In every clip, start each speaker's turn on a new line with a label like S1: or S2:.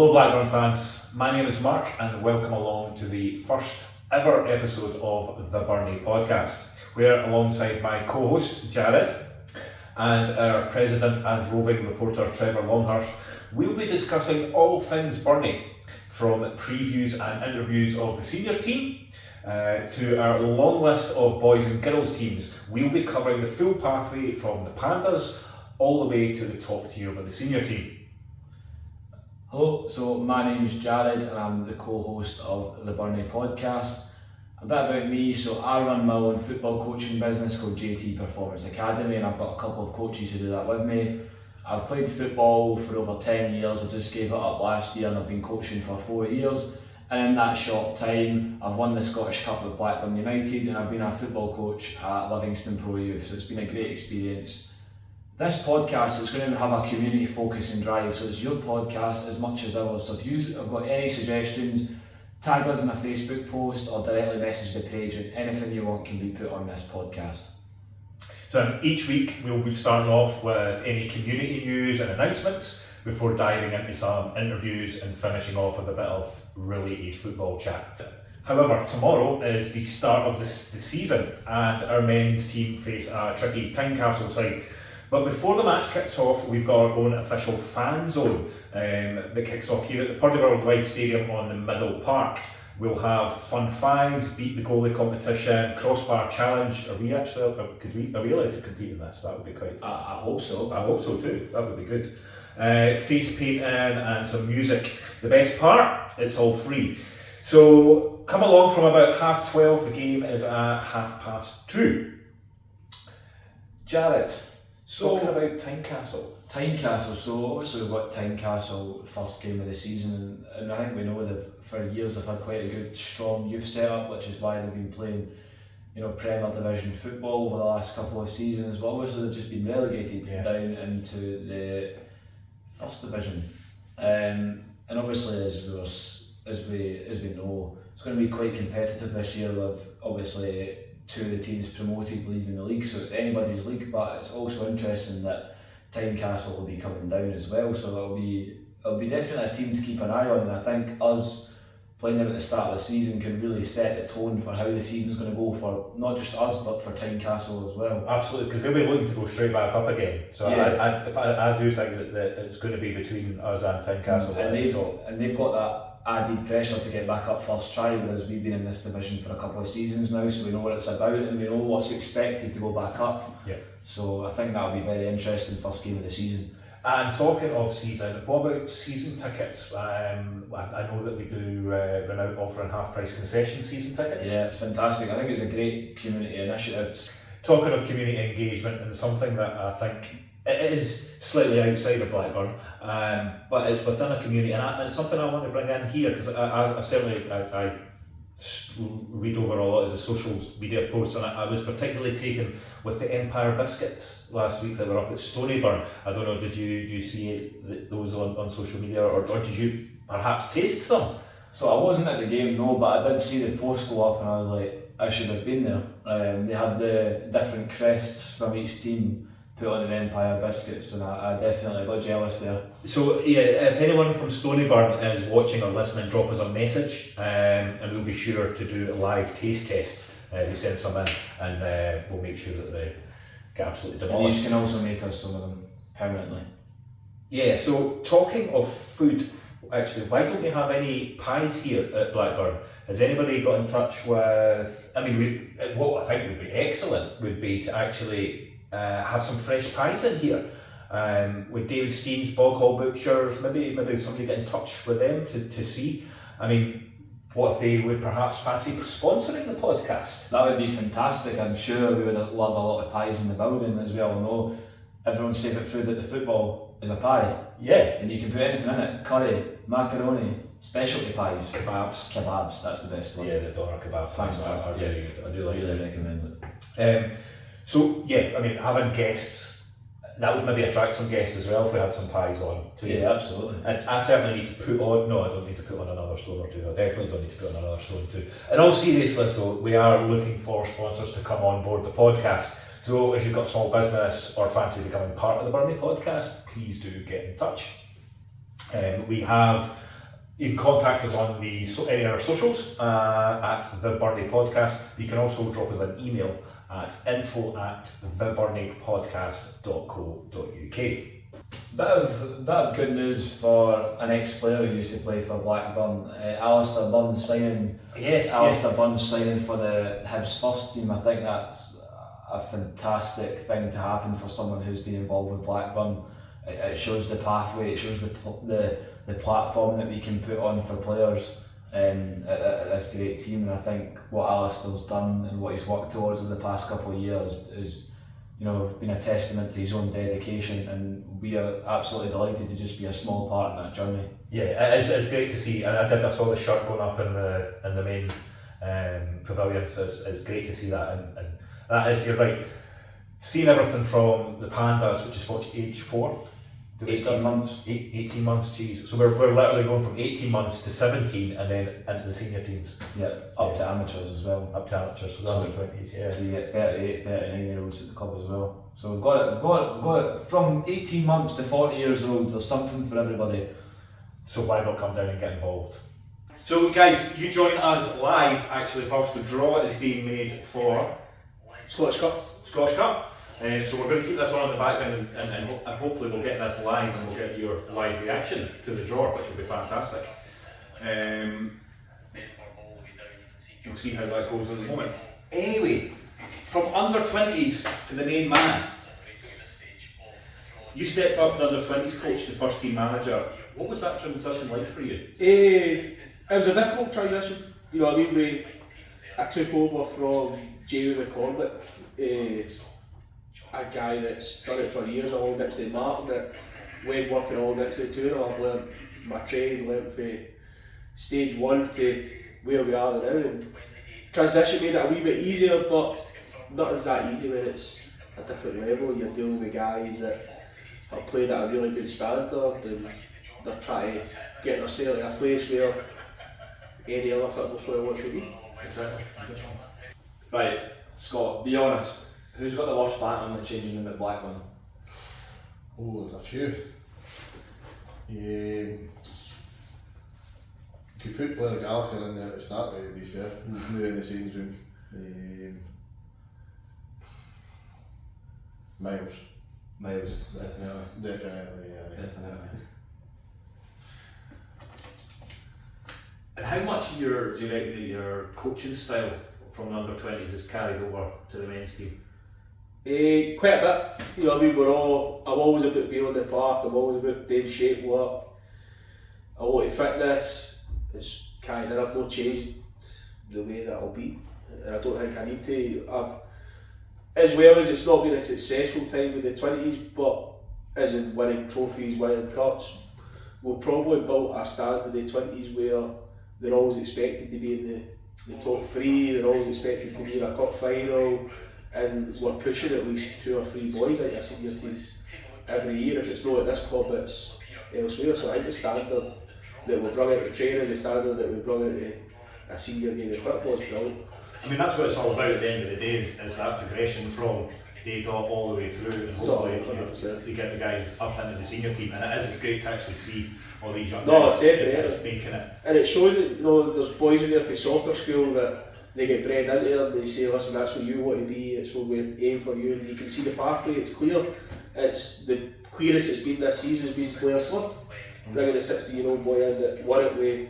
S1: Hello Blackburn fans, my name is Mark and welcome along to the first ever episode of the Burnie podcast, where alongside my co-host Jared and our president and roving reporter Trevor Longhurst, we'll be discussing all things Burnie, from previews and interviews of the senior team to our long list of boys and girls teams. We'll be covering the full pathway from the Pandas all the way to the top tier with the senior team.
S2: Hello, so my name is Jared and I'm the co-host of the Burnie podcast. A bit about me, so I run my own football coaching business called JT Performance Academy, and I've got a couple of coaches who do that with me. I've played football for over 10 years, I just gave it up last year and I've been coaching for 4 years. And in that short time, I've won the Scottish Cup with Blackburn United and I've been a football coach at Livingston Pro Youth, so it's been a great experience. This podcast is going to have a community focus and drive, so it's your podcast as much as ours. So if you have got any suggestions, tag us in a Facebook post or directly message the page, and anything you want can be put on this podcast.
S1: So each week we'll be starting off with any community news and announcements before diving into some interviews and finishing off with a bit of related football chat. However, tomorrow is the start of the season and our men's team face a tricky Tynecastle side. But before the match kicks off, we've got our own official fan zone that kicks off here at the Purdue Worldwide Stadium on the Middle Park. We'll have fun fives, beat the goalie competition, crossbar challenge. Are we allowed to compete in this? That would be quite.
S2: I hope so.
S1: I hope so too. That would be good. Face painting and some music. The best part, it's all free. So come along from about 12:30. The game is at 2:30. Jared. Talking about Tynecastle.
S2: So obviously we've got Tynecastle first game of the season, and I think we know that for years they've had quite a good strong youth setup, which is why they've been playing, Premier Division football over the last couple of seasons. But obviously they've just been relegated down into the first division, and obviously as we know, it's going to be quite competitive this year. With obviously two of the teams promoted leaving the league, so it's anybody's league, but it's also interesting that Tynecastle will be coming down as well, so it'll be definitely a team to keep an eye on, and I think us playing them at the start of the season can really set the tone for how the season's going to go for not just us but for Tynecastle as well.
S1: Absolutely, because they'll be looking to go straight back up again, so yeah. I do think that it's going to be between us and Tynecastle.
S2: And they've got that added pressure to get back up first try, whereas we've been in this division for a couple of seasons now, so we know what it's about and we know what's expected to go back up.
S1: Yeah.
S2: So I think that'll be very interesting first game of the season.
S1: And talking of season, what about season tickets? I know that we do run out offering half price concession season tickets.
S2: Yeah, it's fantastic. I think it's a great community initiative.
S1: Talking of community engagement, and something that I think it is slightly outside of Blackburn, but it's within a community, and it's something I want to bring in here because I certainly read over a lot of the social media posts, and I was particularly taken with the Empire biscuits last week that were up at Stonyburn. I don't know, did you see those on social media, or did you perhaps taste some?
S2: So I wasn't at the game, no, but I did see the post go up and I was like, I should have been there. They had the different crests from each team put on an Empire biscuits, and I definitely got jealous there.
S1: So yeah, if anyone from Stonyburn is watching or listening, drop us a message, and we'll be sure to do a live taste test. They send some in, and we'll make sure that they get absolutely demolished.
S2: And you can also make us some of them permanently.
S1: Yeah, so talking of food, actually, why don't we have any pies here at Blackburn? Has anybody got in touch with, what I think would be excellent would be to actually have some fresh pies in here, with David Steen's Bog Hall Butchers. Maybe somebody get in touch with them to see. What if they would perhaps fancy sponsoring the podcast?
S2: That would be fantastic. I'm sure we would love a lot of pies in the building. As we all know, everyone's favourite food at the football is a pie.
S1: Yeah.
S2: And you can put anything in it: curry, macaroni, specialty pies.
S1: Kebabs,
S2: that's the best one.
S1: Yeah, the doner kebab.
S2: Fantastic.
S1: I do like
S2: really recommend it.
S1: So yeah, having guests, that would maybe attract some guests as well if we had some pies on too.
S2: Yeah, absolutely.
S1: And I certainly need to put on, I don't need to put on another stone or two. I definitely don't need to put on another stone or two. In all seriousness though, we are looking for sponsors to come on board the podcast. So if you've got a small business or fancy becoming part of the Burnie podcast, please do get in touch. We have You can contact us on any of our socials at the Burnie Podcast. You can also drop us an email at info@theburniepodcast.co.uk.
S2: Bit of good news for an ex-player who used to play for Blackburn, Alistair Burns signing. Alistair Burns signing for the Hibs first team. I think that's a fantastic thing to happen for someone who's been involved with Blackburn. It shows the pathway. It shows the platform that we can put on for players at this great team. And I think what Alistair's done and what he's worked towards over the past couple of years is, been a testament to his own dedication, and we are absolutely delighted to just be a small part in that journey.
S1: Yeah, it's great to see, and I saw the shirt going up in the main pavilion, so it's great to see that, and that is, you're right, seeing everything from the Pandas, which is age 4?
S2: 18 months.
S1: 18 months, geez. So we're literally going from 18 months to 17 and then into the senior teams.
S2: Yeah, up to amateurs as well.
S1: Up to amateurs, so under 20s, yeah.
S2: So you get 38, 39-year-olds at the club as well. So we've got it from 18 months to 40 years old. There's something for everybody.
S1: So why not come down and get involved? So guys, you join us live actually whilst the draw is being made for
S3: Scottish Cup.
S1: So we're going to keep this on in the background and hopefully we'll get this live and we'll get your live reaction to the draw, which will be fantastic. We'll see how that goes in the moment. Anyway, from under 20s to the main man. You stepped up from under 20s coach to first team manager. What was that transition like for you?
S3: It was a difficult transition. I took over from Jamie McCormick, a guy that's done it for years, all next to Martin, that when working all next to the two, I've learned my trade, learned from stage 1 to where we are now, and transition made it a wee bit easier, but nothing's that easy when it's a different level. You're dealing with guys that have played at a really good standard and they're trying to get themselves in a place where any other football player wants to be.
S1: Exactly.
S2: Right, Scott, be honest. Who's got the worst pattern in the changing room at Blackburn?
S4: Oh, there's a few. You could put Blair Gallagher in there to start with, to be fair. He's new in the change room.
S2: Miles, definitely.
S4: Definitely, yeah.
S2: Definitely.
S1: And how much do you reckon that your coaching style from the under 20s is carried over to the men's team?
S3: Quite a bit. I'm always about being on the park, I'm always about doing shape work. A lot of fitness. It's I've not changed the way that I'll be, and I don't think I need to. As well as it's not been a successful time with the 20s, but as in winning trophies, winning cups, we'll probably build a standard in the 20s where they're always expected to be in the top 3, they're always expected to be in a cup final, and we're pushing at least 2 or 3 boys into a senior team every year. If it's not at this club, it's elsewhere. So I think the standard that we bring into training, the standard that we bring into a senior game of football is brilliant.
S1: I mean, that's what it's all about at the end of the day, is that progression from day dot all the way through, and hopefully you get the guys up into the senior team, and it's great to actually see all these young guys making it.
S3: And it shows that there's boys in there for soccer school that they get bred into it and they say, listen, that's what you want to be, it's what we aim for you, and you can see the pathway, it's clear. It's the clearest it's been this season has been Blair Gallagher, bringing a 16-year-old boy in that won it with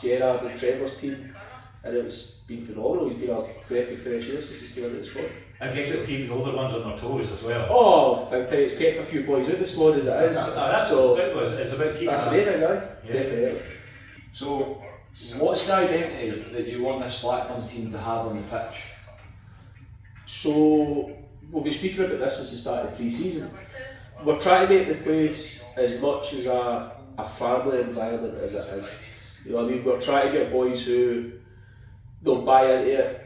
S3: Gerard and Trevor's team, and it's been phenomenal. He's been a breath of fresh air since he's come into the squad.
S1: I guess it'll keep the older ones on their toes as well.
S3: Oh, big time. It's kept a few boys out the squad as it is.
S1: That's
S3: so
S1: what it's about keeping
S3: that's the main thing, definitely.
S2: So, what's the identity that you want this Blackburn team to have on the pitch?
S3: So, we'll be speaking about this since the start of pre-season. We're trying to make the place as much as a family environment as it is. We're trying to get boys who don't buy into it,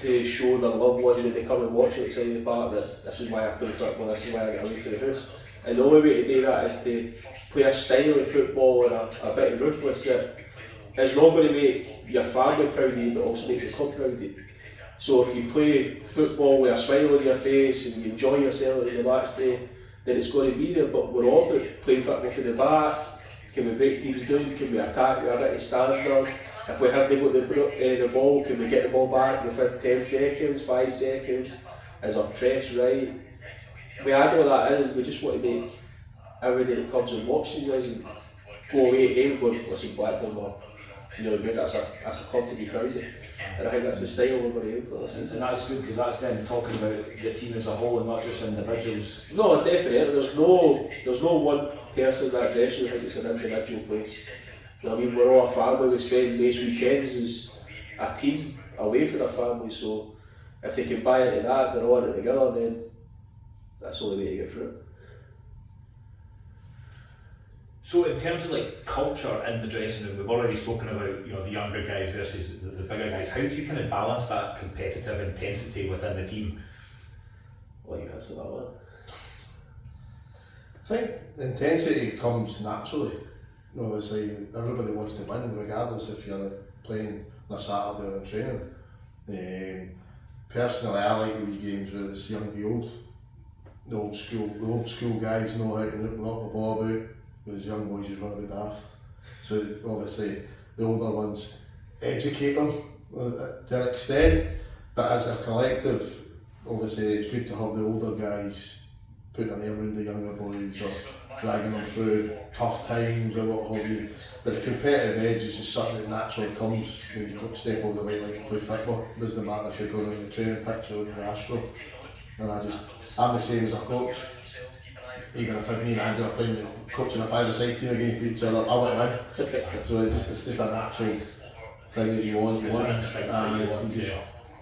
S3: to show their loved ones when they come and watch it inside the park that this is why I play football, this is why I get away from the house. And the only way to do that is to play a style of football and a bit ruthless that is not going to make your family proud of you, but also makes the club proud of you. So if you play football with a smile on your face and you enjoy yourself in the match day, then it's going to be there. But we're all about playing football for the back, Can we break teams down? Can we attack with a bit of standard? If we haven't got the ball, can we get the ball back within 10 seconds, 5 seconds? Is our press right? We had all that in, we just want to make everybody that comes and watches us and go away home going, listen, Blackburn were really good, that's a club to be proud of. And I think that's the style we're going to aim for this season.
S2: And that's good because that's then talking about the team as a whole and not just individuals.
S3: No, definitely. There's no one person in that dressing room. I think it's an individual place. You know what I mean, we're all a family. We spend most weekends as a team away from our family. So if they can buy into that, they're all in it together. Then that's the only way to get through it.
S1: So in terms of like culture in the dressing room, we've already spoken about the younger guys versus the bigger guys. How do you kind of balance that competitive intensity within the team?
S3: Well, you answer that one.
S4: I think the intensity comes naturally. Obviously, everybody wants to win, regardless if you're playing on a Saturday or a training. Personally, I like the wee games where it's young v old. The old school guys know how to knock the ball about. Those young boys just run a bit daft. So obviously the older ones educate them to an extent, but as a collective, obviously it's good to have the older guys putting their name around the younger boys or dragging them through tough times or what have you. But the competitive edge is just something that naturally comes when you go step over the white line and play football. It doesn't matter if you're going on the training pitch or the Astro. And I'm the same as a coach. Even if me and Andy are playing, coaching a five-a-side team against each other, I want to win. So it's just a natural thing that you want.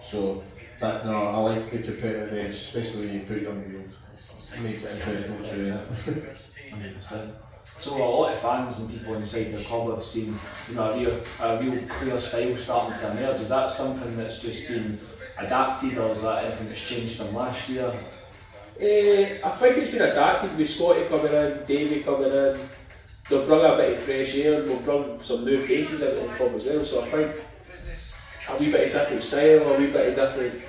S4: So that I like the competitive edge, especially when you put it on the field. It makes it interesting to train.
S2: 100%. So a lot of fans and people inside the club have seen a real clear style starting to emerge. Is that something that's just been adapted, or is that anything that's changed from last year?
S3: I think it's been adapted with Scotty coming in, Davey coming in. They'll bring a bit of fresh air and we'll bring some new faces into the club as well. So I think a wee bit of different style, a wee bit of different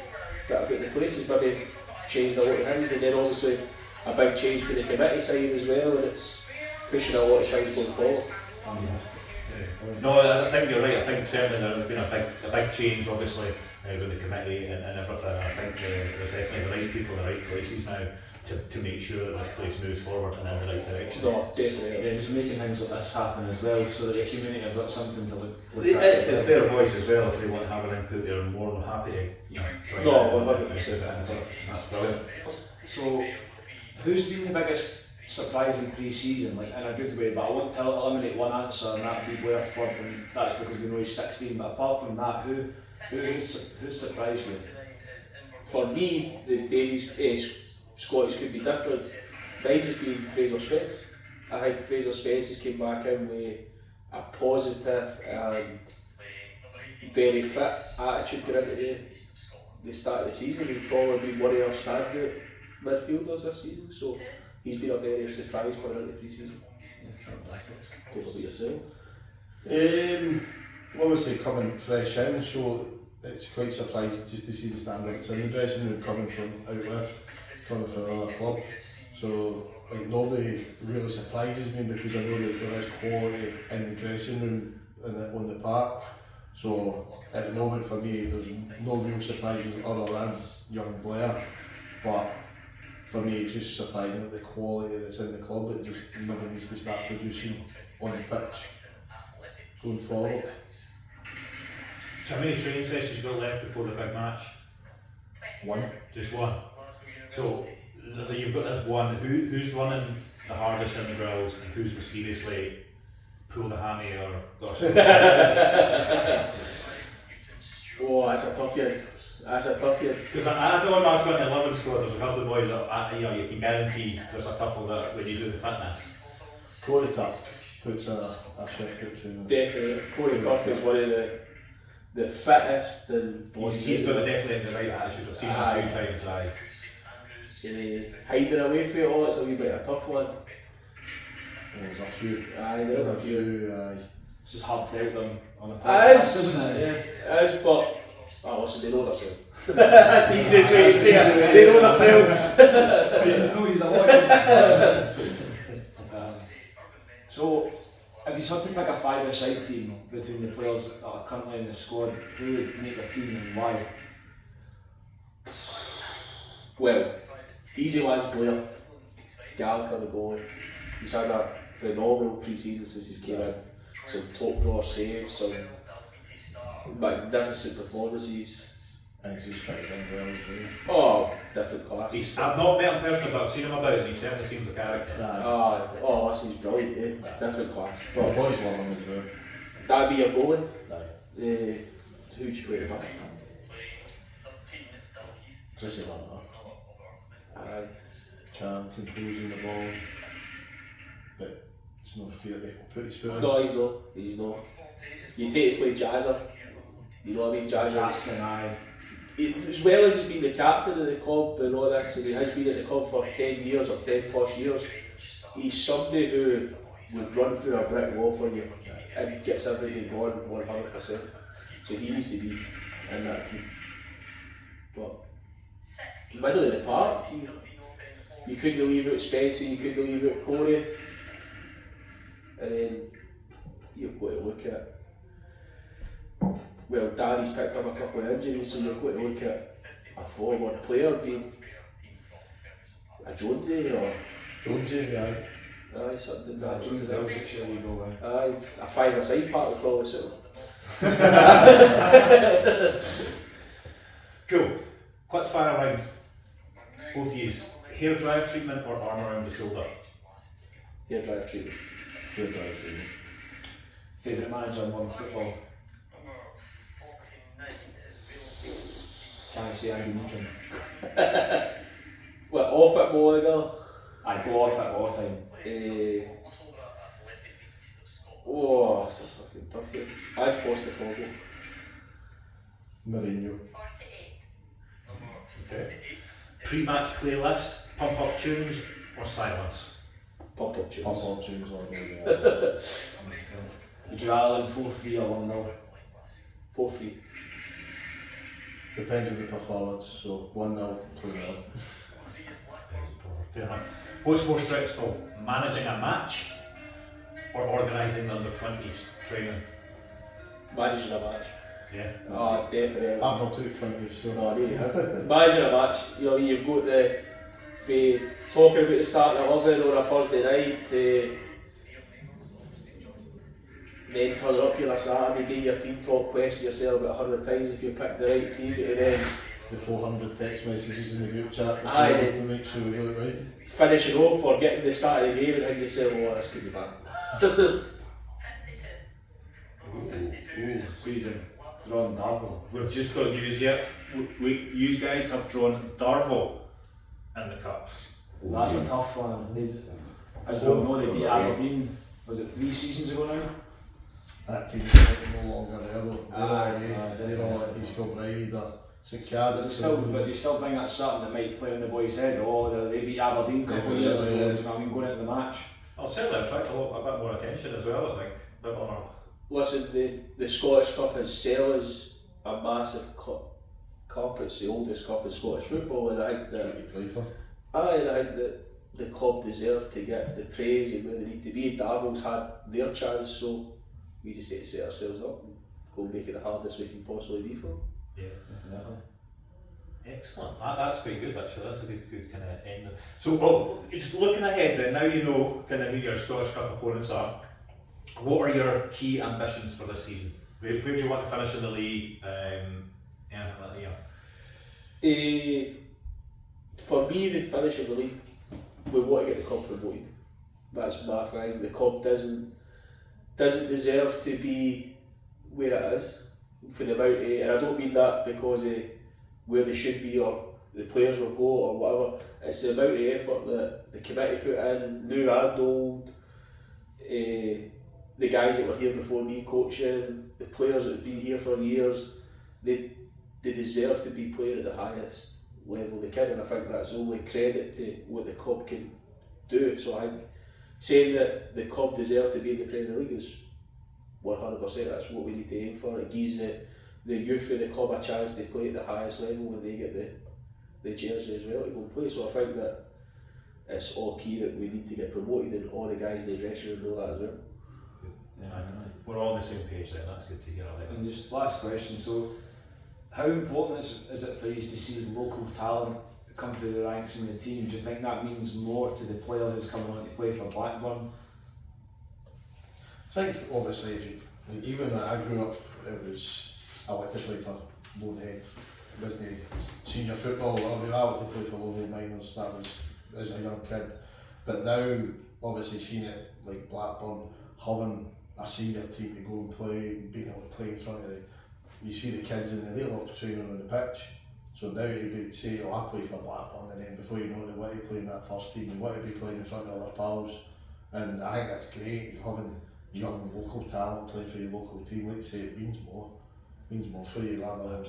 S3: that about the places maybe changed a lot of things, and then obviously a big change for the committee side as well, and it's pushing a lot of things going forward.
S1: No, I think you're right. I think certainly there's been a big change, obviously, with the committee and everything. I think there's definitely the right people in the right places now to make sure that this place moves forward and in the right direction.
S3: No, definitely.
S2: Yeah, just making things like this happen as well, so that the community have got something to look at.
S1: It's their voice as well. If they want to have an input, they're more than happy to try.
S3: No, 100%.
S1: That's brilliant.
S2: So, who's been the biggest surprise in pre-season, like in a good way? But I want to eliminate one answer, and that'd be Blair Flood, and that's because we know he's 16. But apart from that, who's surprised you?
S3: For me, the Davies Scottish could be different. Mine's has been Fraser Spence. I think Fraser Spence has came back in with a positive and very fit attitude going into the start of the season. He's probably been one of our standout midfielders this season, so he's been a very surprise for into the pre-season. What about yourself?
S4: Obviously coming fresh in, so it's quite surprising just to see the standard that's in the dressing room coming from another club. So like nobody really surprises me because I know that there is quality in the dressing room and on the park. So at the moment for me there's no real surprises other than young Blair. But for me it's just surprising the quality that's in the club. It just never needs to start producing on the pitch going forward.
S1: So how many training sessions you got left before the big match?
S2: One.
S1: Just one. So you've got this one. Who's running the hardest in the drills and who's mysteriously pulled a hammy or got
S3: Oh, that's a tough year.
S1: Because I know in my 2011 squad there's a couple of boys that you can guarantee there's a couple that when you do the fitness.
S4: Corey Kirk puts a chef foot training.
S3: Definitely. Corey Kirk is one of the fittest and
S1: He's got definitely the right attitude. I've seen him a few times.
S3: Hiding away from it all, it's a wee bit of a tough one.
S4: There's a few.
S3: There's a few.
S2: It's just hard to out them on a
S3: It
S2: podcast,
S3: is,
S2: isn't it?
S3: yeah. It is, but listen, they know themselves. That's the easiest way to say it. They know themselves.
S2: There's no use of looking. So, if you had to pick a five-a-side team between the players that are currently in the squad, who would make the team and why?
S3: Well, easy one's Blair Gallagher, the goalie. He's had a phenomenal pre-season since he's came in. Some top drawer saves, some magnificent performances.
S4: I think he's fitted in well as
S3: Oh, different class.
S1: I've not met him personally, but I've seen him about, and he certainly seems a character.
S4: well.
S3: Listen, he's brilliant, eh? Different class.
S4: The
S3: But
S4: boys love him as well.
S3: that'd be your goalie.
S4: Aye.
S3: Who'd you put it back?
S4: Chrissy Hunter.
S3: Aye.
S4: Calm, composing the ball. But it's not fair to put his foot in.
S3: No, he's not. He's not. You'd hate to play Jazzer. You know what I mean? Jazzer.
S2: Jackson, aye.
S3: As well as he's been the captain of the club and all this, and he has been at the club for 10 years or 10 plus years, he's somebody who would run through a brick wall for you and gets everything going 100%. So he needs to be in that team. But middle of the park, you couldn't leave out Spencer, you couldn't leave out Corey, and then you've got to look at, well, Danny's picked up a couple of injuries, so you've got to look at a forward player being a Jonesy or
S4: Jonesy, aye.
S3: something
S2: Nah,
S3: like
S2: Jones
S3: that.
S2: is actually go away.
S3: Aye, a five-a-side part would probably suit him.
S1: Cool. Quick fire round. Both of you. Hair dryer treatment or arm around the shoulder?
S3: Hair dryer treatment.
S4: Good drive for you.
S2: Favourite manager in modern football? Can I say Andy Meekin?
S3: Well, off it, Bolliger.
S2: I go off it all the time.
S3: That's a fucking tough one. I've lost the Pogo.
S4: Mourinho.
S1: Okay. Pre-match playlist, pump up tunes or silence?
S3: Pump up tunes.
S4: Pump on tunes all day. Yeah.
S2: Would you rather than 4-3 or 1-0?
S3: 4-3.
S4: Depends on the performance, so 1-0, 2-0.
S1: Fair enough. What's more stressful, managing a match or organising the under-20s training?
S3: Managing a match.
S1: Yeah.
S3: Oh, definitely.
S4: I've not took 20s, so
S3: No, I need managing a match, you know, you've got the talking about the starting 11 on a Thursday night to then turning up here on a Saturday day, your team talk, question yourself about 100 times if you picked the right team, and then
S4: the 400 text messages in the group chat
S3: Aye.
S4: to make sure we got it right.
S3: finishing off or getting the start of the game and thinking yourself, oh, this could be bad.
S2: Ooh, season. Drawn Darvel.
S1: We've just got news yet. You guys have drawn Darvel in the cups.
S2: That's a tough one. As we all know, they beat Aberdeen, was it 3 seasons ago now?
S4: That team's no longer there though.
S2: Aye,
S4: They're all at East Kilbride or St
S2: But
S4: Cad's.
S2: you still think that's something that might play on the boys' head? Oh, they beat Aberdeen a couple of years ago, you know what I mean, going into the match.
S1: I'll certainly attract a bit more attention as well, I think. A bit more.
S3: Listen, the Scottish Cup itself is a massive cup. It's the oldest cup in Scottish football, and I think
S4: What
S3: that
S4: you play for.
S3: I think that the club deserve to get the praise and where they need to be. Darvel's had their chance, so we just need to set ourselves up and go make it the hardest we can possibly be for them.
S1: Yeah.
S2: Definitely.
S1: Excellent. That's quite good actually. That's a good kind of end. So, well, just looking ahead then, now you know kind of who your Scottish Cup opponents are. What are your key ambitions for this season? Where do you want to finish in the league? Anything like that,
S3: For me, the finish of the league, we want to get the club promoted. That's my thing. The club doesn't deserve to be where it is for the amount of, and I don't mean that because of where they should be or the players will go or whatever. It's the amount of effort that the committee put in, new and old, the guys that were here before me coaching, the players that have been here for years. They deserve to be playing at the highest level they can, and I think that's only credit to what the club can do. So I think saying that the club deserve to be in the Premier League is 100%. That's what we need to aim for. It gives the youth of the club a chance to play at the highest level when they get the jersey as well to go and play. So I think that it's all key that we need to get promoted, and all the guys in the dressing room know that as well.
S1: We're all on the same page then, that's good to hear. I like that.
S2: And just last question, so how important is it for you to see local talent come through the ranks in the team? Do you think that means more to the player who's coming on to play for Blackburn?
S4: I think obviously if you, like, even when I grew up, it was I wanted to play for Loanhead. It wasn't senior football or whatever. I wanted to play for Loanhead Minors. That was as a young kid. But now, obviously, seeing it like Blackburn having a senior team to go and play, being able to play in front of you see the kids in there, they love training on the pitch. So now you say, oh, I play for Blackburn, and then before you know it, they want to play in that first team, they want to be playing in front of other pals. And I think that's great, having young local talent playing for your local team. Like you say, it means more for you rather than,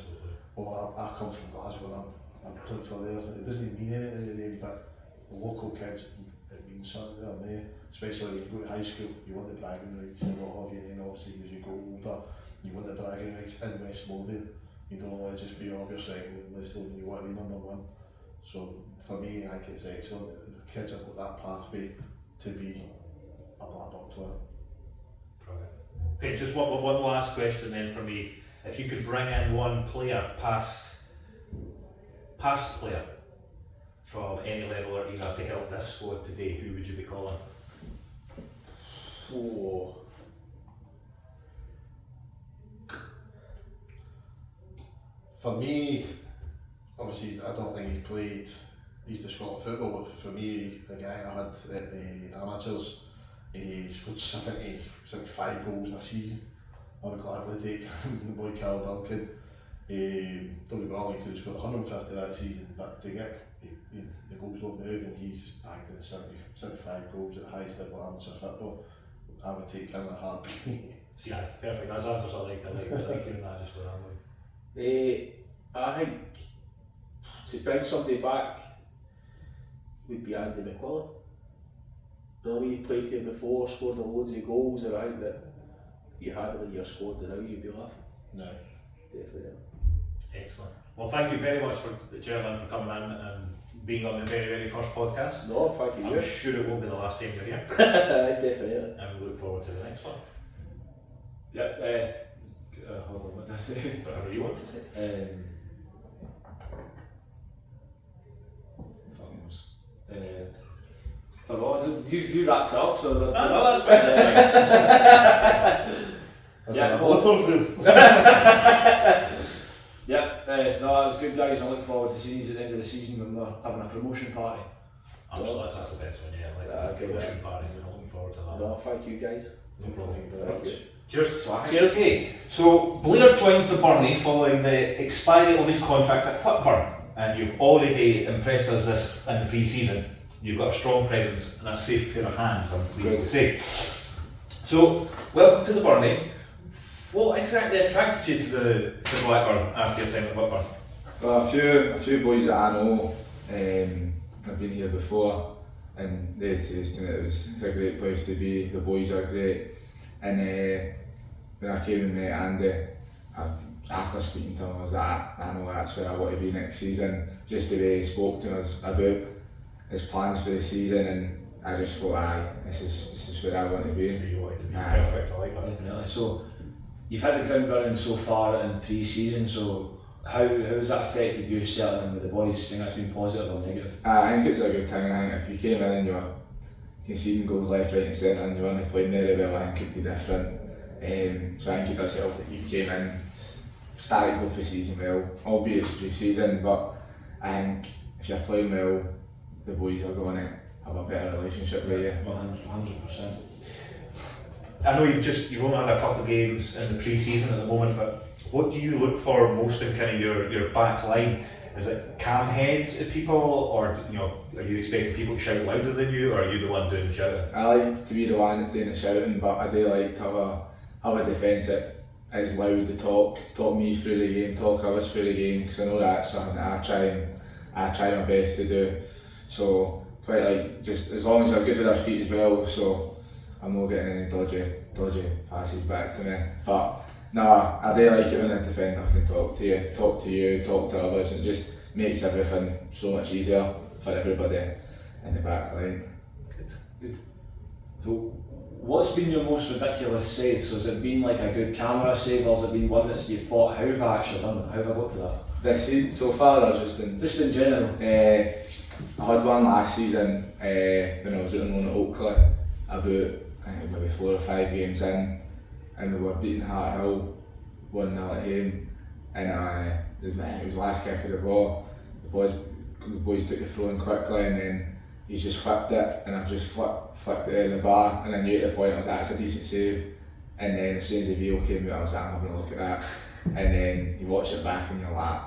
S4: oh, I come from Glasgow and I'm playing for there. It doesn't mean anything to them, but the local kids, it means something to them, especially when you go to high school, you want the bragging rights and what have you, and then obviously as you go older, you want the bragging rights in West Lothian. You don't want to just be obvious in West Lothian, you want to be number one. So for me, I think it's excellent that the kids have got that pathway to be a Blackburn player.
S1: Okay, just one last question then for me. If you could bring in one player, past player, from any level or era to help this squad today, who would you be calling?
S3: Oh.
S4: For me, obviously I don't think he played East of Scotland football, but for me, the guy I had at the amateurs, he scored 75 goals in a season. I would gladly take the boy Carl Duncan. Don't get me wrong, he could have scored 150 that season, but to get the goals don't move, and he's bagged in 75 goals at the highest level of amateur football. I would take him in a heartbeat.
S1: Yeah, perfect. That's answers I like hearing that just for that.
S3: I think to bring somebody back would be Andy McQuillan. The way he played here before, scored loads of goals, and I think that if you had him in your squad now, you'd be laughing.
S4: No.
S3: Definitely.
S1: Excellent. Well, thank you very much for the chairman for coming in and being on the very, very first podcast.
S3: No, thank you.
S1: I'm sure it won't be the last time you're here.
S3: Definitely.
S1: And we look forward to the next one.
S2: Yeah, hold on, what did I say?
S1: Whatever you want to say.
S2: You wrapped up, so that.
S1: No, that's fine. That's fine.
S2: Yeah,
S4: a bloopers room.
S2: Yeah, no, it was good, guys. I look forward to seeing you at the end of the season when we're having a promotion party.
S1: Absolutely, that's the best one, yeah. Like the promotion party, we're looking forward to that.
S3: No, thank you guys.
S1: No problem.
S3: Thank you.
S1: Cheers.
S3: Cheers.
S1: Okay, so Blair joins the Burnie following the expiry of his contract at Blackburn, and you've already impressed us this in the pre-season. You've got a strong presence and a safe pair of hands, I'm pleased to say. So, welcome to the Burnie. What exactly attracted you to Blackburn after your time at Blackburn?
S5: Well, a few boys that I know have been here before, and they says to me it's a great place to be. The boys are great, and when I came and met Andy, after speaking to him, I was like, I know that's where I want to be next season. Just the way he spoke to us about his plans for the season, and I just thought, this is where I want to be.
S1: You wanted to be perfect, I like that.
S2: Definitely. So, you've had the ground running so far in pre-season, so how's that affected you settling in with the boys? Do you think that's been positive or negative?
S5: I think it's a good thing. I think if you came in and you were conceding goals left, right and centre and you weren't playing very well, I think it'd be different. So I think it does help that you came in, started both the season well, albeit it's pre-season, but I think if you're playing well, the boys are going to have a better relationship with you.
S2: 100%.
S1: I know you've only had a couple of games in the pre-season at the moment, but what do you look for most in kind of your back line? Is it calm heads at people, or are you expecting people to shout louder than you, or are you the one doing the shouting?
S5: I like to be the one that's doing the shouting, but I do like to have a defence that is loud to talk me through the game, talk us through the game, because I know that's something that I try my best to do. So quite like just as long as they're good with their feet as well, so I'm not getting any dodgy passes back to me. But no, I do like it when a defender can talk to you, talk to others. It just makes everything so much easier for everybody in the back line.
S1: Good.
S2: So, What's been your most ridiculous save? So has it been like a good camera save, or has it been one that you thought, how have I actually done it? How have I got to that?
S5: This season so far, or just in?
S2: Just in general.
S5: I had one last season when I was out on loan at Oakley, about I think maybe 4 or 5 games in, and we were beating Hart Hill 1-0 at home, and it was the last kick of the ball. The boys took the throw in quickly, and then he's just whipped it, and I've just flicked it out of the bar, and I knew at the point I was like, that's a decent save. And then as soon as the VO came out, I was like, I'm having a look at that, and then you watch it back and you're like,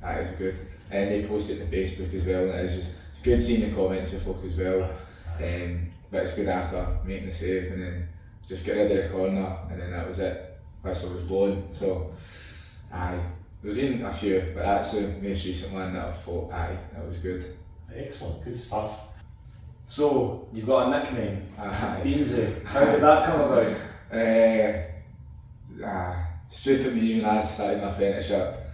S5: that is good. And they posted it to Facebook as well, and it's good seeing the comments of folk as well. But it's good after making the save, and then just get rid of the corner, and then that was it. Whistle was blown. So there's been a few, but that's the most recent one that I thought, that was good.
S1: Excellent, good stuff.
S2: So, you've got a nickname, Beansy. How did that come about?
S5: Stupid me when I started my apprenticeship.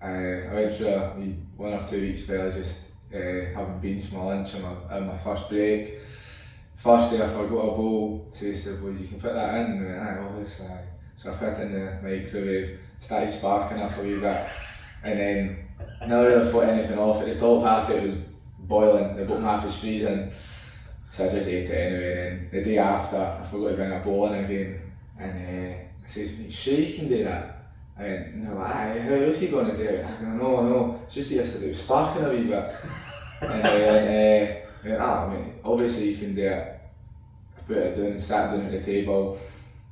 S5: I went through a 1 or 2 weeks there just having beans for my lunch on my first break. First day I forgot a bowl, says to the boys, you can put that in, and I went, obviously. So I put it in the microwave, started sparking up a wee bit, and then never really thought anything off. At the top half it was boiling, the bottom half was freezing, so I just ate it anyway. And then the day after I forgot to bring a bowl in again, and I says to me, sure you can do that? I went, and they're like, how else are you going to do it? I go, no, it's just yesterday, it was sparking a wee bit. And then I went, I mean, obviously you can do it. I put it down, sat down at the table,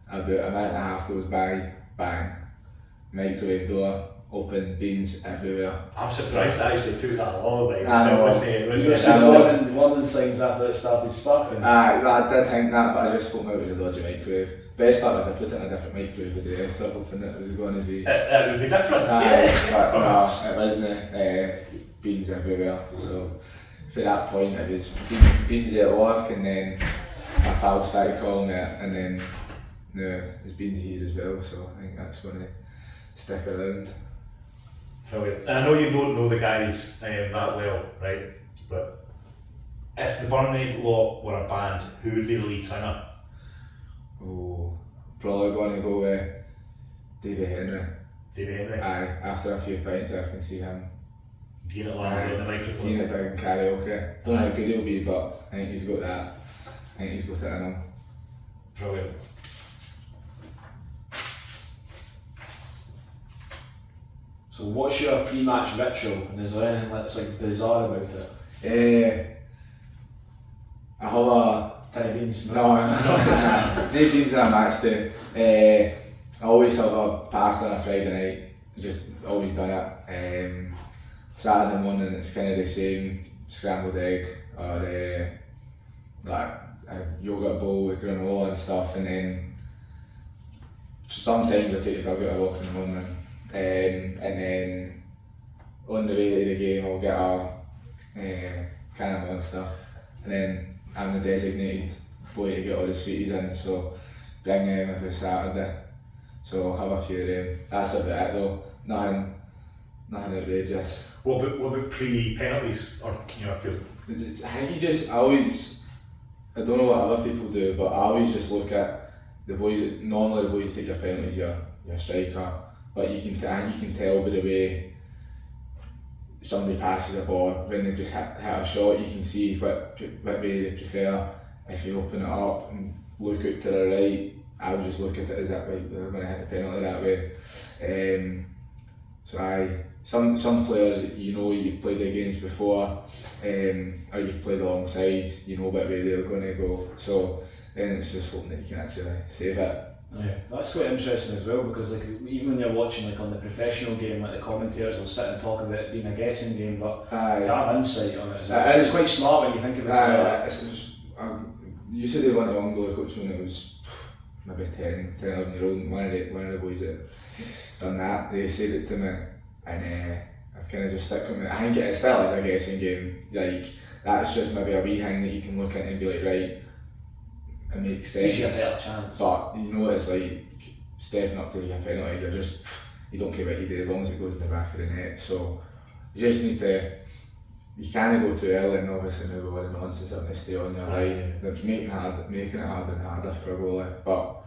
S5: about a minute and a half goes by, bang, microwave door, open, beans everywhere.
S1: I'm surprised I actually took that long, like,
S5: I know.
S1: it
S2: You were
S1: wasn't
S2: warning signs after it started sparking.
S5: I did think that, but I just thought maybe it was a dodgy microwave. Best part was I put it in a different microwave today, so hoping that it was going to be...
S1: It would be different.
S5: But no, it wasn't. Beans everywhere. So for that point it was beans at work, and then my pal started calling me it, and then there's beans here as well, so I think that's going to stick around.
S1: Brilliant. And I know you don't know the guys that well, right? But if the Burnie lot were a band, who would be the lead singer?
S5: Oh, probably going to go with Davy Henry.
S1: Davy Henry?
S5: Aye, after a few pints I can see him
S1: Being it loud in the microphone.
S5: being a big karaoke. Don't know how good he'll be, but I think he's got that. I think he's got it in him.
S1: Brilliant.
S2: So what's your pre-match ritual, and is there anything that's like bizarre about it?
S5: I have a...
S2: Tiny beans?
S5: No, no beans in a match day. I always have a pasta on a Friday night, just always done it. Saturday morning it's kind of the same, scrambled egg, or like a yogurt bowl with granola and stuff, and then sometimes I take the dog out a walk in the morning, and then on the way to the game I'll get a can of Monster, and then I'm the designated boy to get all the sweeties in, so bring them every Saturday. So I'll have a few of them. That's about it though. Nothing outrageous.
S1: What about pre-penalties? Or, if you're...
S5: I don't know what other people do, but I always just look at the boys that take your penalties, your striker, but you can tell by the way somebody passes a ball, when they just hit a shot, you can see what way they prefer. If you open it up and look out to the right, I'll just look at it as that way, they're going to hit the penalty that way. Some players you've played against before, or you've played alongside, you know what way they're going to go. So then it's just hoping that you can actually save it.
S2: Yeah, that's quite interesting as well, because like even when you're watching like on the professional game, like the commentators will sit and talk about it being a guessing game, but to have insight on it, it's quite smart when you think about it.
S5: You said they went to Anglo coach when it was maybe 10, 11 year old, and one of the boys that done that, they said it to me, and I've kind of just stuck with me. I think it still is a guessing game, like that's just maybe a wee thing that you can look at and be like, right, it makes sense.
S2: Gives you a better chance.
S5: But it's like stepping up to your penalty, you don't care what you do as long as it goes in the back of the net. So you just need to you can't go too early and obviously now with all the nonsense having to stay on your line. They're making it harder and harder for a goalie, but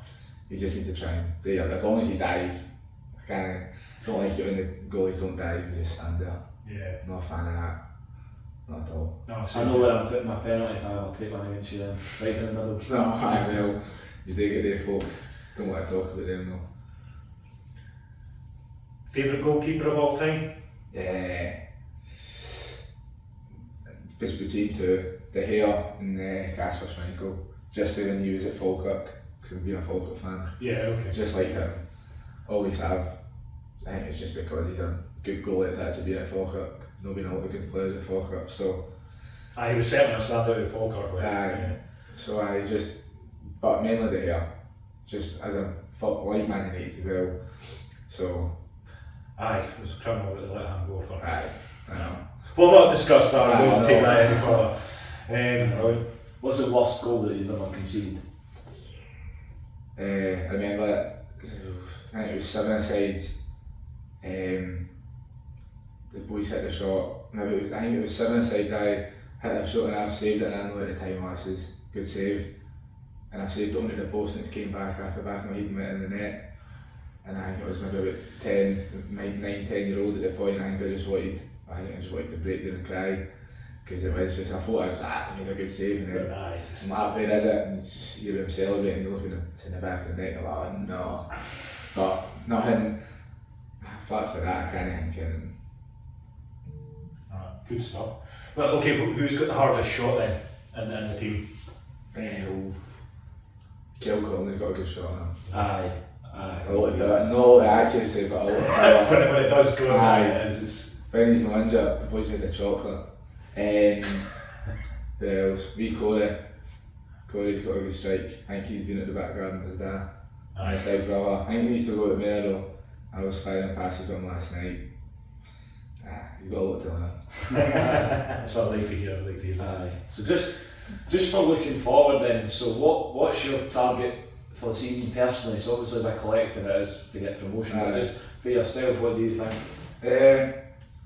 S5: you just need to try and do it. As long as you dive, I don't like it when the goalies don't dive and just stand there.
S1: Yeah.
S5: Not a fan of that. Not at all.
S1: No,
S2: I know where I'm putting my penalty if I ever take one against you then. Right in the middle.
S5: No, I will. You do get there, folk. Don't want to talk about them though.
S1: Favourite goalkeeper of all time?
S5: Yeah. It's between two, De Gea and Kasper Schmeichel. Just when he was at Falkirk, because I've been a Falkirk fan.
S1: Yeah, okay.
S5: Just liked him. Always have. I think it's just because he's a good goalie that's actually been at Falkirk. Not been a lot of good players at Falkirk, so.
S1: He was certainly a standout at Falkirk.
S5: So I just, but mainly De Gea. Just as a like Man United as well. So.
S1: It was a criminal to let him go for.
S5: I know.
S1: We'll not discuss that, we won't take that any further.
S2: What's the worst goal that you've ever conceded?
S5: I remember it, I think it was 7-a-sides. The boys hit the shot. Maybe I think it was 7-a-sides. I hit a shot and I saved it, and I know at the time I says good save. And I saved it onto the post and it came back off the back of my head and went in the net. And I think it was maybe about 9-10-year-old at the point. I think I just wanted to break down and cry. Because it was just, I thought I was I made a good save, and then I'm like, where is it? And it's just, you hear him celebrating, you look at him, it's in the back of the net, you're like, oh, no. But nothing, apart from that, I can't think of.
S1: Good stuff. Well, okay, but who's got the hardest shot then in the team?
S5: Kel Conley's got a good shot on him.
S2: Aye.
S5: A lot of power, no accuracy, but a lot of power.
S1: when it does go,
S5: it's when he's not injured, the boys made the chocolate. Who else? Corey's got a good strike. I think he's been at the back garden with his dad. His big brother. I think he needs to go to Mayor though. I was firing passes on last night. He's got a lot to learn.
S1: That's what I like to hear.
S2: Aye. So just for looking forward then, so what's your target for the season personally? So obviously as a collective it is to get promotion, but just for yourself, what do you think?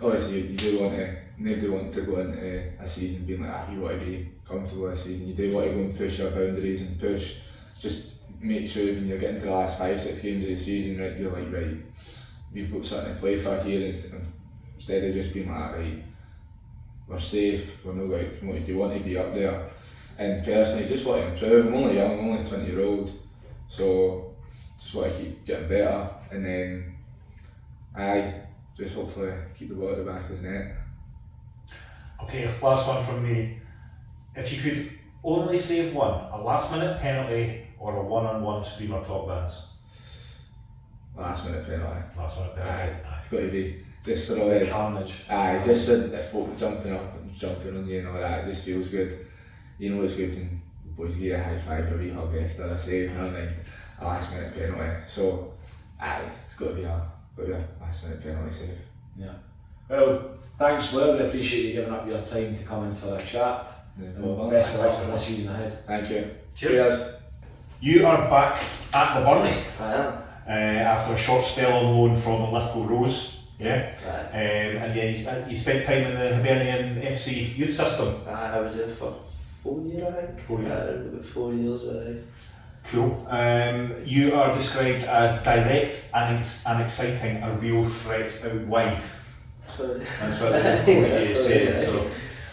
S5: Obviously you do want to, nobody wants to go into a season being like, you want to be comfortable this season. You do want to go and push your boundaries and just make sure when you're getting to the last 5-6 games of the season, right, you're like, right, we've got something to play for here, instead of just being like, right, we're safe, we're not going to get promoted, you want to be up there. And personally, just want to improve. I'm only young, I'm only 20-year-old, so just want to keep getting better, and then just hopefully keep the ball at the back of the net.
S1: Okay, last one from me. If you could only save one, a last minute penalty or a one-on-one screamer top bins?
S5: Last minute penalty.
S1: Last minute penalty.
S5: It's got to be. Just for all the
S2: carnage.
S5: Just for the folk jumping up and jumping on you and all that, it just feels good. You know it's good and the boys give you a high five or a wee hug after a save, you know what I mean? A last minute penalty. So it's got to be a last minute penalty save.
S2: Yeah. Well, thanks Blair, we appreciate you giving up your time to come in for a chat.
S5: Yeah,
S2: best of luck for the season ahead.
S5: Thank you.
S1: Cheers. You are back at the Burnie.
S6: I am.
S1: After a short spell on loan from Lithgow Rose. Yeah.
S6: Aye.
S1: And yeah, you spent time in the Hibernian FC youth system.
S6: I was there for 4 years, I think.
S1: 4 years.
S6: About 4 years, aye.
S1: Cool. You are described as direct and exciting, a real threat out wide.
S6: Sorry.
S1: That's what you said. So,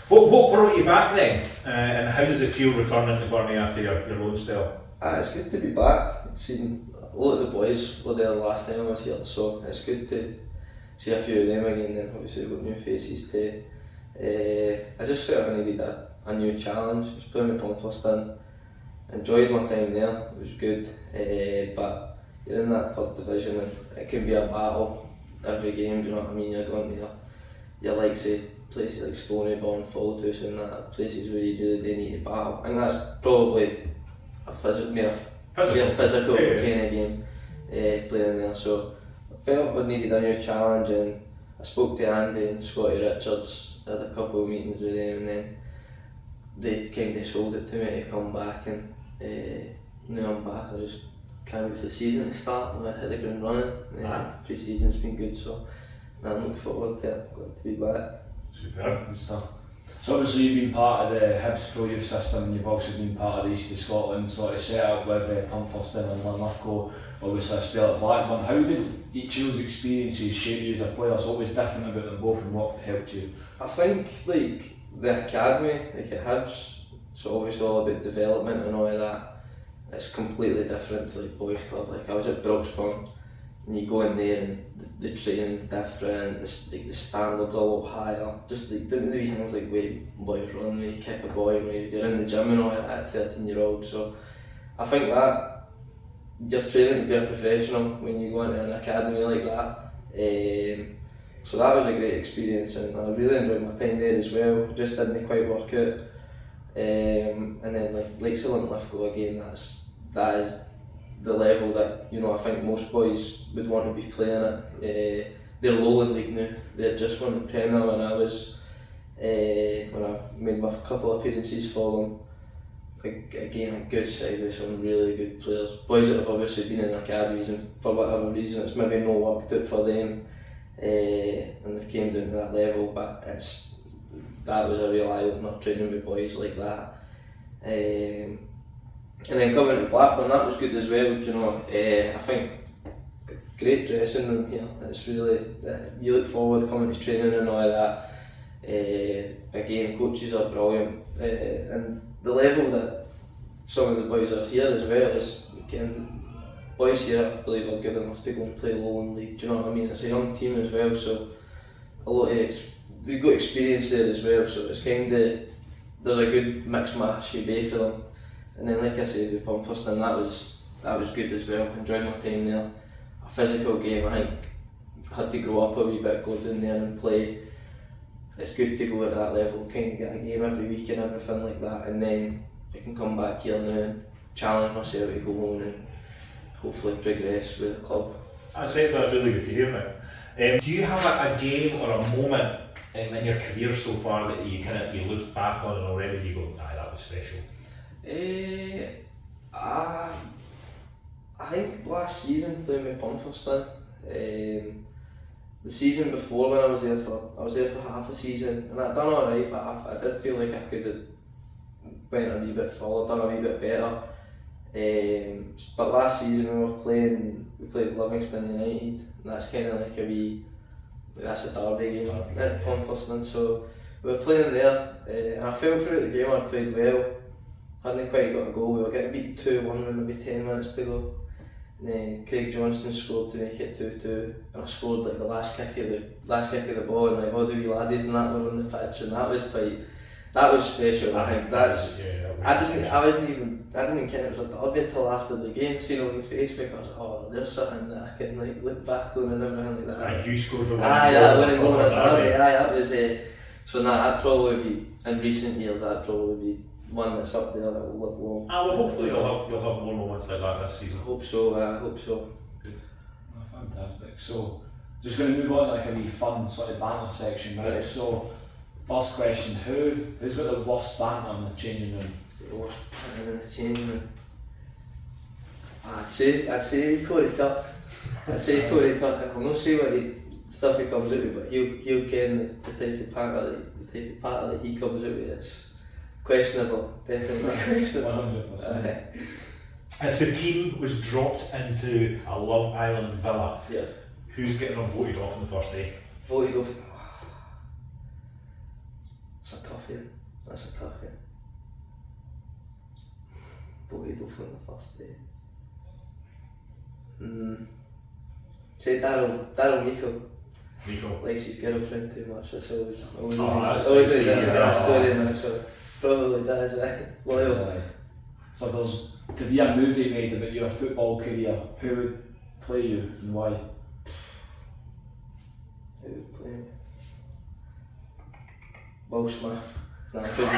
S1: what brought you back then? And how does it feel returning to Burnie after your loan spell?
S6: It's good to be back. Seen a lot of the boys were there the last time I was here, so it's good to see a few of them again. Then obviously we've got new faces too. I just felt I needed a new challenge. Just put my palm first in. Enjoyed my time there. It was good, but you're in that third division and it can be a battle every game. Do you know what I mean? You're going to your like say places like Stoneyburn, Faltus, and that places where you really do need to battle. And that's probably a physical kind of game playing there. So I felt I needed a new challenge, and I spoke to Andy and Scotty Richards. Had a couple of meetings with them, and then they kind of sold it to me to come back. And now I'm back. I just can't wait for the season to start and I hit the ground running. Pre-season's been good, so I'm looking forward to it. Glad to be back.
S1: Super. Good stuff.
S2: So obviously you've been part of the Hibs Pro Youth system, and you've also been part of the East of Scotland sort of setup with Pumfuston and Linlithgow, obviously a spell at Blackburn. How did each of those experiences shape you as a player? So what was different about them both and what helped you?
S6: I think like the academy, like at Hibs, so obviously all about development and all of that. It's completely different to like boys club. Like I was at Broxburn, and you go in there and the training's different. The standards are a lot higher. Just like doing the wee things like way boys run, way kick a boy, way you're in the gym and all that at 13-year-old. So I think that you're training to be a professional when you go into an academy like that. So that was a great experience, and I really enjoyed my time there as well. Just didn't quite work out. And then like Linlithgow again, that is the level that, you know, I think most boys would want to be playing at. They're Lowland League now. They're just won the Premier when I made my couple of appearances for them. Again, a good side with some really good players. Boys that have obviously been in academies and for whatever reason it's maybe not worked out for them, and they came down to that level. But that was a real eye-opener training with boys like that. And then coming to Blackburn, that was good as well. You know, I think great dressing room here. It's really you look forward to coming to training and all of that. Again, coaches are brilliant, and the level that some of the boys are here as well is, again, boys here I believe are good enough to go and play Lowland League. Do you know what I mean? It's a young team as well, so a lot of they've got experience there as well. So it's kind of, there's a good mix match you bay for them. And then like I said with Pumfuston, that was good as well. Enjoyed my time there. A physical game, I think I had to grow up a wee bit, go down there and play. It's good to go at that level, kind of get a game every week and everything like that, and then I can come back here now and challenge myself to go on and hopefully progress with the club.
S1: That's really good to hear, mate. Do you have a game or a moment in your career so far that you look back on and already you go, aye, that was special?
S6: I think last season playing with Pumfuston. The season before when I was there for half a season, and I done alright, but I did feel like I could have went a wee bit further, done a wee bit better. But last season we played Livingston United, and that's kind of like that's a derby game at Pumfuston. So we were playing there, and I fell through the game. I played well, hadn't quite got a goal. We were getting beat 2-1 with maybe 10 minutes to go. And then Craig Johnston scored to make it 2-2, and I scored like the last kick of the ball, and like all the wee laddies and that were on the pitch, and that was special. I think I didn't even care it was a derby until after the game, seeing on the face, because there's something that I can like look back on and everything like that.
S1: You scored the
S6: winning goal in a derby. That was so that'd probably be, in recent years, that'd probably be one that's up there that will live long.
S1: Well, hopefully you'll have more moments like that this season.
S6: I hope so.
S1: Good.
S2: Oh, fantastic. So, just going to move on to like a wee fun sort of banter section, right? So, first question: who's got the worst banter in the changing room?
S6: The worst banter in the changing room. I'd say Corey Kirk. I'll not say what stuff he comes out with, but he'll ken the type of banter that he comes out with is questionable, definitely questionable.
S2: 100%.
S1: If the team was dropped into a Love Island villa,
S6: Yeah.
S1: who's getting voted off on the first day?
S6: Voted off. That's a tough one. Voted off on the first day. Say Daryl Meikle. Likes his girlfriend too much. That's always that's a good story in there, so probably does, right? Loyal.
S2: So if there's to be a movie made about your football career, who would play you and why?
S6: Who would play me? Will Smith. No, I couldn't.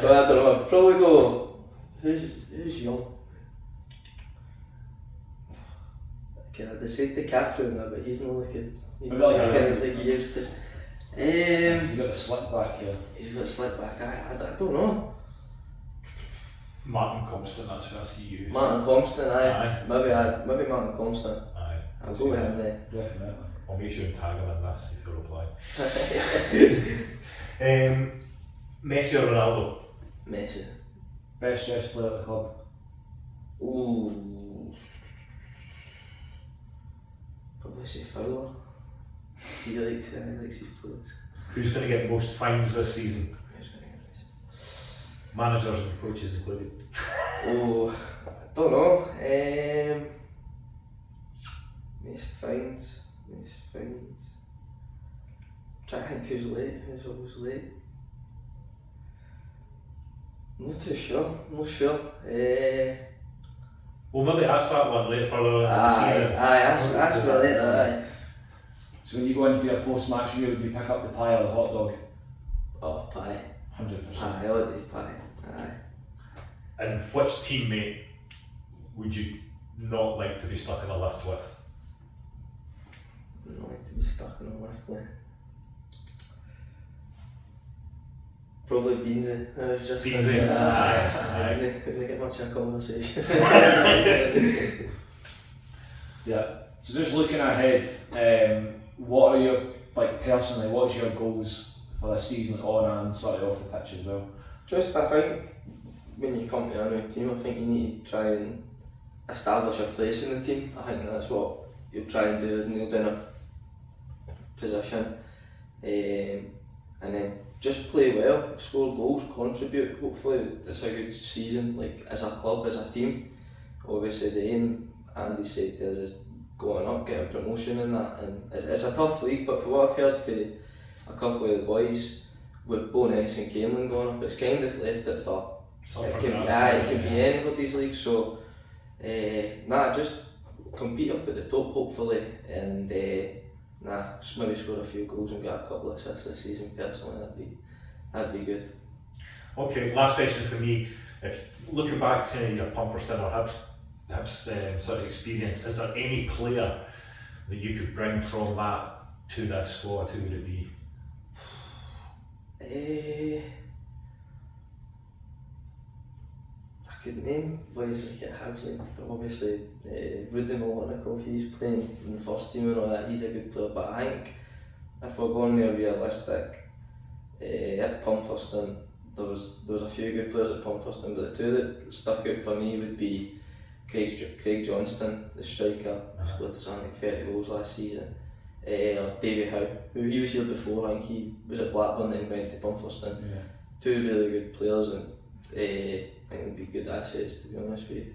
S6: Well, I don't know. I'd probably go. Who's young? They say DiCaprio now, but he's not looking. He's not looking like he used to.
S2: He's got the slick back here.
S6: He's got a slick back. I don't know.
S1: Martin Compston, that's who I see you.
S6: Martin Compston, aye. Maybe Martin Compston.
S1: Aye.
S6: I'll go with him then.
S2: Definitely.
S1: I'll make sure and tag him in this if you reply. Messi or Ronaldo?
S6: Messi.
S2: Best dressed player at the club?
S6: Ooh. Probably say Fowler. He likes his clothes.
S1: Who's going to get the most fines this season? Managers and coaches included.
S6: Oh, I don't know. Most fines. Trying to think who's always late. Not too sure.
S1: We'll maybe ask that one later further on in the season.
S6: Ask me later.
S2: So when you go in for your post-match review, do you pick up the pie or the hot dog?
S6: Oh, pie.
S2: 100%.
S6: Aye, all day pie. Aye.
S1: And which teammate would you not like to be stuck in a lift with?
S6: Not like to be stuck in a lift with. Probably Beansy.
S1: Beansy. Aye.
S6: We didn't get much of a conversation.
S2: Yeah. So just looking ahead, what are your, personally, what's your goals for this season on and sort of off the pitch as well?
S6: Just, I think, when you come to a new team, I think you need to try and establish a place in the team. I think that's what you'll try and do, kneel down a position, and then just play well, score goals, contribute. Hopefully it's a good season, as a club, as a team. Obviously the aim, Andy said to us, is going up, getting promotion and that, and it's a tough league, but for what I've heard from a couple of the boys, with Burnie and Camelin going up, it's kind of left it for it can be anybody's league, so just compete up at the top hopefully, and just maybe score a few goals and get a couple of assists this season personally, that'd be good.
S1: Okay, last question for me. If looking back to your Pumperston or Hibs sort of experience, is there any player that you could bring from that to this squad? Who would it be?
S6: I could name boys at Hibs, obviously Rudy Molotnikov, he's playing in the first team and all that, he's a good player, but I think if we're going there realistic, at Pumperston there was a few good players at Pumperston, but the two that stuck out for me would be Craig Johnston, the striker, scored something like 30 goals last season, or Davy Howe, who he was here before. I think he was at Blackburn and went to Pumperston. Yeah. Two really good players, and I think would be good assets, to be honest with you.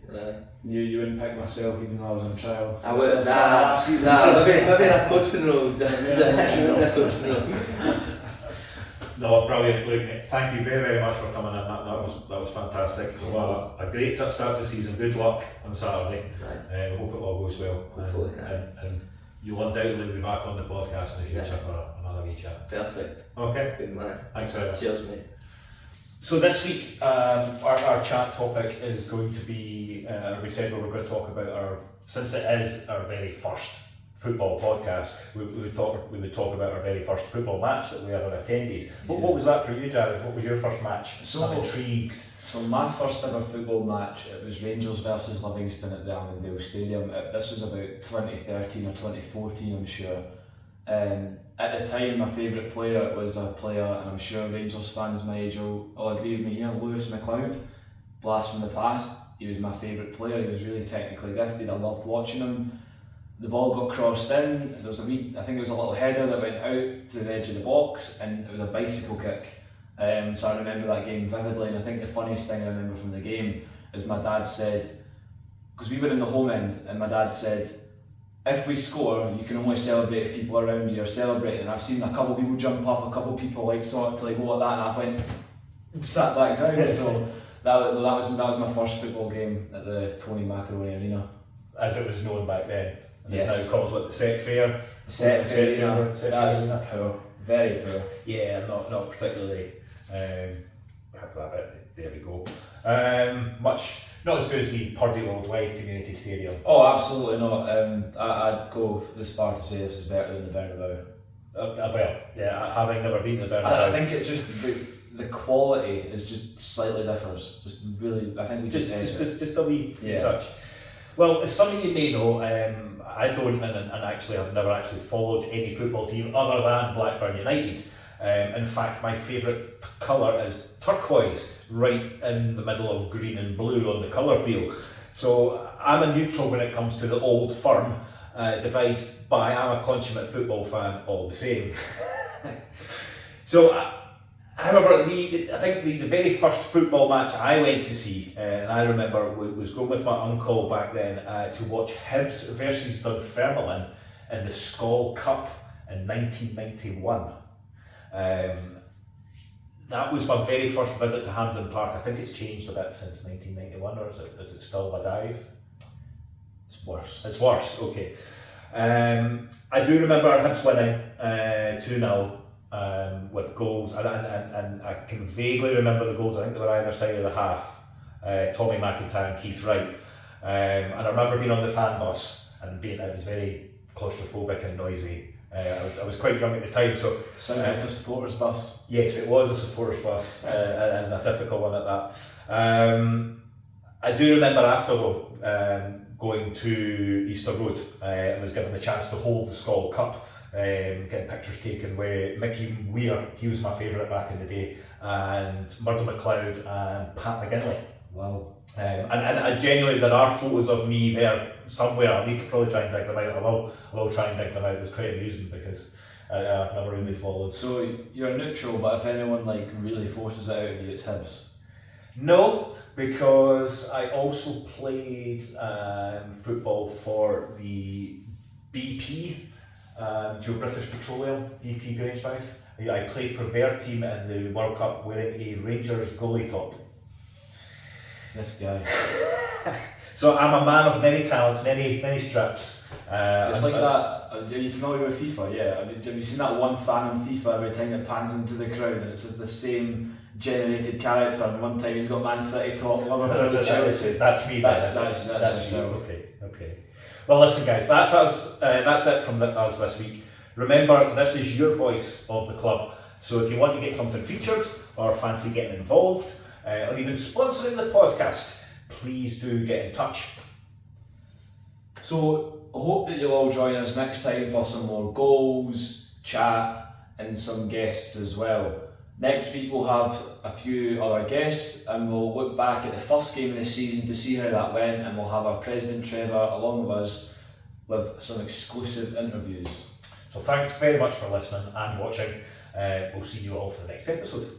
S2: You wouldn't pick myself even though I was on trial?
S6: I would, maybe in a coaching role.
S1: No, brilliant. Look, thank you very, very much for coming in. That was fantastic. Well, a great start to the season. Good luck on Saturday. Right. We hope it all goes well.
S6: Hopefully.
S1: And you'll undoubtedly be back on the podcast in the future for another wee chat.
S6: Perfect.
S1: Okay.
S6: Good man.
S1: Thanks very much.
S6: Cheers, mate.
S1: So this week, our chat topic is going to be, we said we were going to talk about since it is our very first football podcast, we would talk about our very first football match that we ever attended. Yeah. What was that for you, Jared? What was your first match?
S2: So
S1: I'm intrigued.
S2: So my first ever football match, it was Rangers versus Livingston at the Allendale Stadium. This was about 2013 or 2014, I'm sure. At the time, my favourite player was a player, and I'm sure Rangers fans my age will agree with me here, Lewis McLeod. Blast from the past. He was my favourite player. He was really technically gifted. I loved watching him. The ball got crossed in. There was I think it was a little header that went out to the edge of the box, and it was a bicycle kick. So I remember that game vividly, and I think the funniest thing I remember from the game is my dad said, because we were in the home end, and my dad said, if we score, you can only celebrate if people around you are celebrating. And I've seen a couple of people jump up, a couple of people sort of go at that, and I went, sat back down. So that was my first football game at the Tony Macaroni Arena.
S1: As it was known back then. And
S2: yes.
S1: It's now called Set Fair.
S2: Set Fair. That's poor. Very poor.
S1: Yeah, not particularly. There we go. Not as good as the Purdy Worldwide Community Stadium.
S2: Oh, absolutely not. I'd go this far to say this is better than the Bernabeu.
S1: Well, yeah, having never been to the Bernabeu.
S2: I think it just the quality is just slightly differs. Just really, I think we just
S1: a wee touch. Well, as some of you may know, I don't, and actually I've never actually followed any football team other than Blackburn United. In fact, my favourite colour is turquoise, right in the middle of green and blue on the colour wheel. So I'm a neutral when it comes to the Old Firm divide, but I am a consummate football fan all the same. So, however, I think the very first football match I went to see, and I remember was going with my uncle back then to watch Hibs versus Dunfermline in the Skol Cup in 1991. That was my very first visit to Hampden Park. I think it's changed a bit since 1991, or is it still a dive?
S2: It's worse.
S1: It's worse, okay. I do remember Hibs winning 2-0 with goals, and I can vaguely remember the goals. I think they were either side of the half, Tommy McIntyre and Keith Wright. And I remember being on the fan bus and it was very claustrophobic and noisy. I was quite young at the time, so
S2: sounds like a supporters bus.
S1: Yes, it was a supporters bus, and a typical one at that. I do remember after though, going to Easter Road. I was given the chance to hold the Skol Cup, getting pictures taken with Mickey Weir. He was my favourite back in the day, and Murdo McLeod and Pat McGinley.
S2: Wow.
S1: And I genuinely, there are photos of me there somewhere. I need to probably try and dig them out. I will try and dig them out. It was quite amusing because I've never really followed.
S2: So you're neutral, but if anyone like really forces it out of you, it's Hibs.
S1: No, because I also played football for the BP, Joe British Petroleum, BP Grangemouth. I played for their team in the World Cup wearing a Rangers goalie top.
S2: This guy.
S1: So I'm a man of many talents, many strips.
S2: It's like that. Are you familiar with FIFA? Yeah. Have you seen that one fan on FIFA every time it pans into the crowd and it's just the same generated character? And one time he's got Man City top, another time it's Chelsea.
S1: That's me.
S2: That's
S1: you. Okay. Well, listen, guys. That's us. That's it from us this week. Remember, this is your voice of the club. So if you want to get something featured or fancy getting involved, or even sponsoring the podcast, please do get in touch.
S2: So I hope that you'll all join us next time for some more goals, chat, and some guests as well. Next week we'll have a few other guests and we'll look back at the first game of the season to see how that went, and we'll have our President Trevor along with us with some exclusive interviews.
S1: So thanks very much for listening and watching. We'll see you all for the next episode.